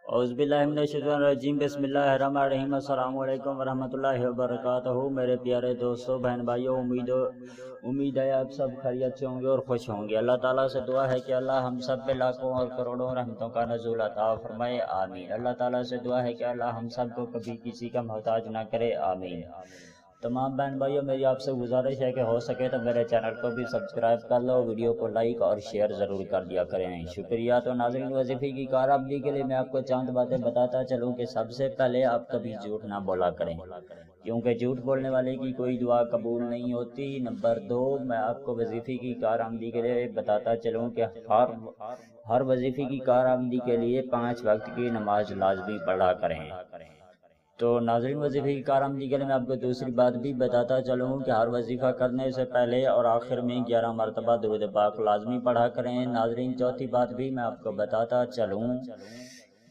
औज़ बिल्लाहि मिनश्शैतानिर्रजीम बिस्मिल्लाहिर्रहमानिर्रहीम अस्सलामु अलैकुम वरहमतुल्लाहि वबरकातुहू। मेरे प्यारे दोस्तों, बहन भाइयों, उम्मीद है आप सब खैरियत से होंगे और खुश होंगे। अल्लाह ताला से दुआ है कि अल्लाह हम सब पे लाखों और करोड़ों रहमतों का नज़ूल अता फरमाए, आमीन। अल्लाह ताला से दुआ है कि अल्लाह हम सब को कभी किसी का मोहताज ना करे, आमीन। तमाम बहन भाइयों, मेरी आपसे गुजारिश है कि हो सके तो मेरे चैनल को भी सब्सक्राइब कर लो, वीडियो को लाइक और शेयर ज़रूर कर दिया करें, शुक्रिया। तो नाज़रीन, वजीफ़े की कारआमदी के लिए मैं आपको चंद बातें बताता चलूँ कि सबसे पहले आप कभी झूठ ना बोला करें, क्योंकि झूठ बोलने वाले की कोई दुआ कबूल नहीं होती। नंबर 2, मैं आपको वजीफ़े की कारआमदी के लिए बताता चलूँ कि हर वजीफ़े की कारआमदी के लिए 5 वक्त की नमाज लाजमी पढ़ा करें। तो नाज़रीन, वजीफ़े की कारआमदी के लिए मैं आपको दूसरी बात भी बताता चलूँ कि हर वजीफ़ा करने से पहले और आखिर में 11 मरतबा दुरूद पाक लाजमी पढ़ा करें। नाज़रीन, चौथी बात भी मैं आपको बताता चलूँ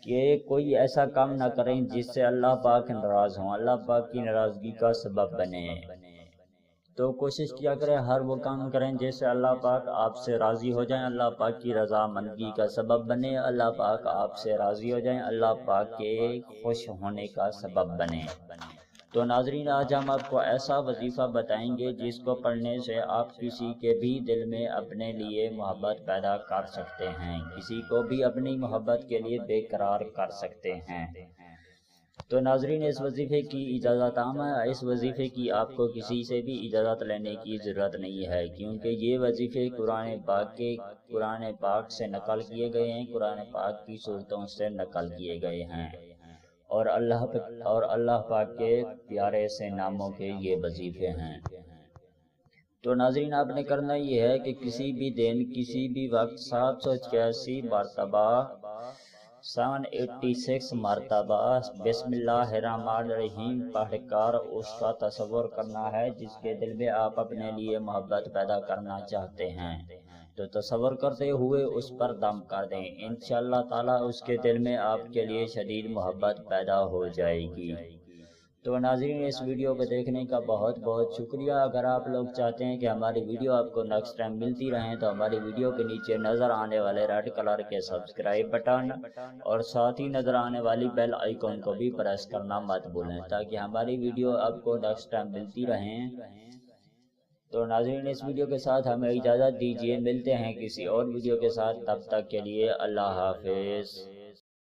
कि कोई ऐसा काम ना करें जिससे अल्लाह पाक नाराज़ हों, अल्लाह पाक की नाराज़गी का सबब बने। तो कोशिश किया करें हर वो काम करें जिससे अल्लाह पाक आपसे राज़ी हो जाएं, अल्लाह पाक की रज़ामंदगी का सबब बने, अल्लाह पाक आपसे राज़ी हो जाएं, अल्लाह पाक के खुश होने का सबब बने। तो नाज़रीन, आज हम आपको ऐसा वजीफ़ा बताएंगे जिसको पढ़ने से आप किसी के भी दिल में अपने लिए मोहब्बत पैदा कर सकते हैं, किसी को भी अपनी मोहब्बत के लिए बेकरार कर सकते हैं। तो नाज़रीन, इस वजीफ़े की इजाज़त आम है, इस वजीफ़े की आपको किसी से भी इजाज़त लेने की ज़रूरत नहीं है, क्योंकि ये वजीफ़े कुरान पाक से नकल किए गए हैं, कुरान पाक की सूरतों से नकल किए गए हैं और अल्लाह पाक के प्यारे से नामों के ये वजीफ़े हैं। तो नाज़रीन, आपने करना ये है कि किसी भी दिन किसी भी वक्त 786 मरतबा 786 मरतबा बिस्मिल्लाहिर्रहमानिर्रहीम पढ़कर उसका तसव्वुर करना है जिसके दिल में आप अपने लिए मोहब्बत पैदा करना चाहते हैं। तो तसव्वुर करते हुए उस पर दम कर दें, इंशाअल्लाह ताला उसके दिल में आपके लिए शदीद मोहब्बत पैदा हो जाएगी। तो नाज़रीन, इस वीडियो को देखने का बहुत बहुत शुक्रिया। अगर आप लोग चाहते हैं कि हमारी वीडियो आपको नेक्स्ट टाइम मिलती रहें तो हमारी वीडियो के नीचे नज़र आने वाले रेड कलर के सब्सक्राइब बटन और साथ ही नज़र आने वाली बेल आइकॉन को भी प्रेस करना मत भूलें, ताकि हमारी वीडियो आपको नेक्स्ट टाइम मिलती रहें। तो नाज़रीन, इस वीडियो के साथ हमें इजाज़त दीजिए, मिलते हैं किसी और वीडियो के साथ, तब तक के लिए अल्लाह हाफिज़।